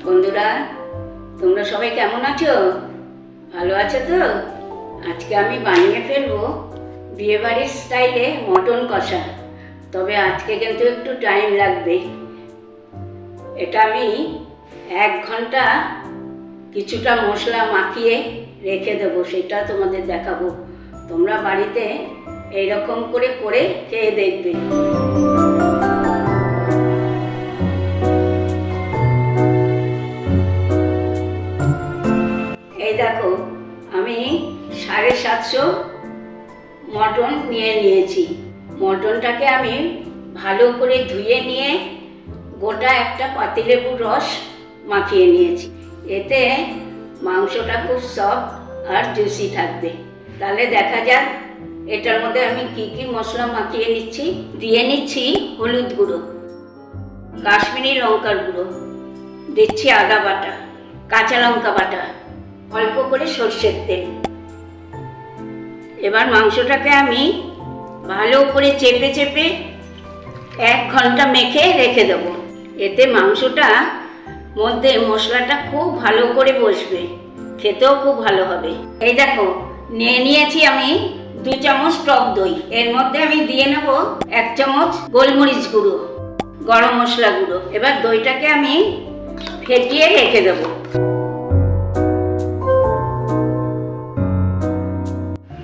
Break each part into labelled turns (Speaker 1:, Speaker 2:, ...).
Speaker 1: বন্ধুরা, তোমরা সবাই কেমন আছো? ভালো আছো তো? আজকে আমি বানিয়ে ফেলবো বিয়েবাড়ির স্টাইলে মটন কষা। তবে আজকে কিন্তু একটু টাইম লাগবে। এটা আমি 1 ঘন্টা কিছুটা মশলা মাখিয়ে রেখে দেবো, সেটা তোমাদের দেখাবো। তোমরা বাড়িতে এইরকম করে করে খেয়ে দেখবে। এই দেখো, আমি 750 মটন নিয়েছি। মটনটাকে আমি ভালো করে ধুয়ে নিয়ে গোটা একটা পাতিলেবুর রস মাখিয়ে নিয়েছি। এতে মাংসটা খুব সফট আর জুসি থাকবে। তাহলে দেখা যাক এটার মধ্যে আমি কি কি মশলা মাখিয়ে নিচ্ছি। দিয়ে নিচ্ছি হলুদ গুঁড়ো, কাশ্মীরি লঙ্কার গুঁড়ো, দিচ্ছি আদা বাটা, কাঁচা লঙ্কা বাটা, অল্প করে সর্ষের তেল। এবার মাংসটাকে আমি ভালো করে চেপে চেপে 1 ঘন্টা মেখে রেখে দেব। এতে মাংসটা মধ্যে মশলাটা খুব ভালো করে বসবে, খেতেও খুব ভালো হবে। এই দেখো, নিয়েছি আমি 2 চামচ টক দই। এর মধ্যে আমি দিয়ে নেব 1 চামচ গোলমরিচ গুঁড়ো, গরম মশলা গুঁড়ো। এবার দইটাকে আমি ফেটিয়ে রেখে দেব।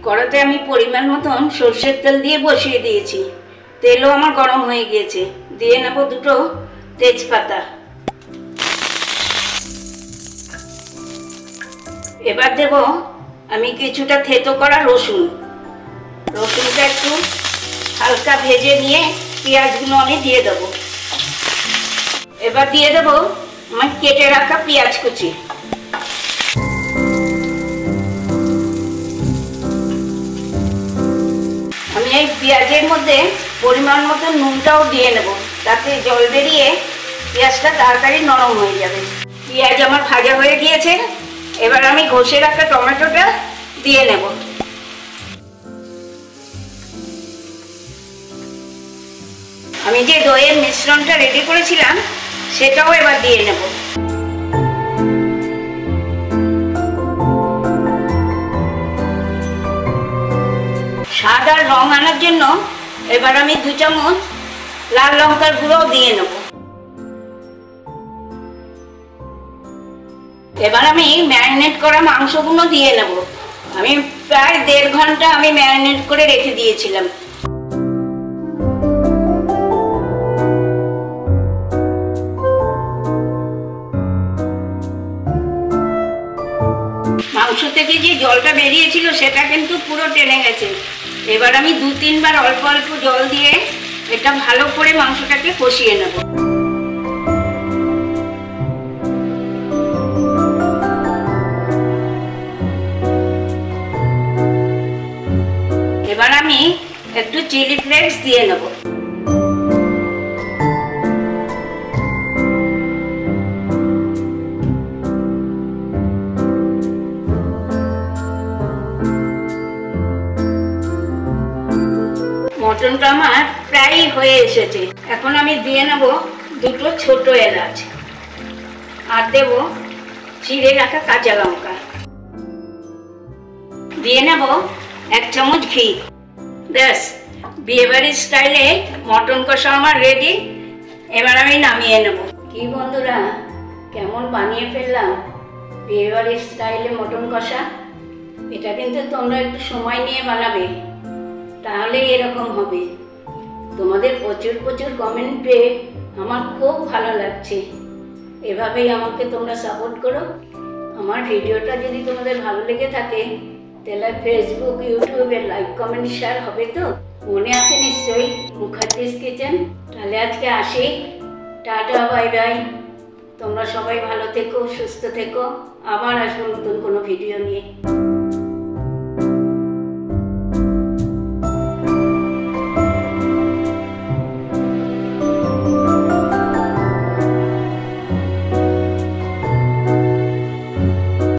Speaker 1: কড়াতে আমি পরিমাণ মতন সর্ষের তেল দিয়ে বসিয়ে দিয়েছি। তেলও আমার গরম হয়ে গিয়েছে। দিয়ে নেব 2 তেজপাতা। এবার দেব আমি কিছুটা থেতো করা রসুন। রসুনটা একটু হালকা ভেজে নিয়ে পেঁয়াজগুলো আমি দিয়ে দেব। এবার দিয়ে দেব আমার কেটে রাখা পেঁয়াজ কুচি। আমি এই পেঁয়াজের মধ্যে পরিমাণ মতো নুনটাও দিয়ে নেব, তাতে জল বেরিয়ে পেঁয়াজটা তাড়াতাড়ি নরম হয়ে যাবে। পেঁয়াজ আমার ভাজা হয়ে গিয়েছে। এবার আমি ঘষে রাখা টমেটোটা দিয়ে নেব। আমি যে দইয়ের মিশ্রণটা রেডি করেছিলাম সেটাও এবার দিয়ে নেব। স্বাদ আর রং আনার জন্য এবার আমি 2 চামচ লাল লঙ্কার গুঁড়ো দিয়ে নেব। এবার আমি ম্যারিনেট করা মাংসগুলো দিয়ে নেব। আমি প্রায় 1.5 ঘন্টা আমি ম্যারিনেট করে রেখে দিয়েছিলাম। মাংস থেকে যে জলটা বেরিয়েছিল সেটা কিন্তু পুরো টেনে গেছে। এবার আমি 2-3 বার অল্প অল্প জল দিয়ে এটা ভালো করে মাংসটাকে কষিয়ে নেব। এবার আমি একটু চিলি ফ্লেক্স দিয়ে নেব। মটনটা আমার প্রায় হয়ে এসেছে। এখন আমি দিয়ে নেব 2 ছোট এলাচ আর দেব চিড়ে রাখা কাঁচা লঙ্কা। দিয়ে নেব 1 চামচ ঘি। ব্যাস, বিয়েবাড়ির স্টাইলে মটন কষা আমার রেডি। এবার আমি নামিয়ে নেব। কি বন্ধুরা, কেমন বানিয়ে ফেললাম বিয়েবাড়ির স্টাইলে মটন কষা। এটা কিন্তু তোমরা একটু সময় নিয়ে বানাবে, তাহলে এরকম হবে। তোমাদের প্রচুর প্রচুর কমেন্ট পেয়ে আমার খুব ভালো লাগছে। এভাবেই আমাকে তোমরা সাপোর্ট করো। আমার ভিডিওটা যদি তোমাদের ভালো লেগে থাকে তাহলে ফেসবুক, ইউটিউবে লাইক, কমেন্ট, শেয়ার হবে তো? মনে আছে নিশ্চয়ই মুখার্জিস কিচেন। তাহলে আজকে আসি, টাটা, বাই বাই। তোমরা সবাই ভালো থেকো, সুস্থ থেকো। আবার আসবো নতুন কোনো ভিডিও নিয়ে।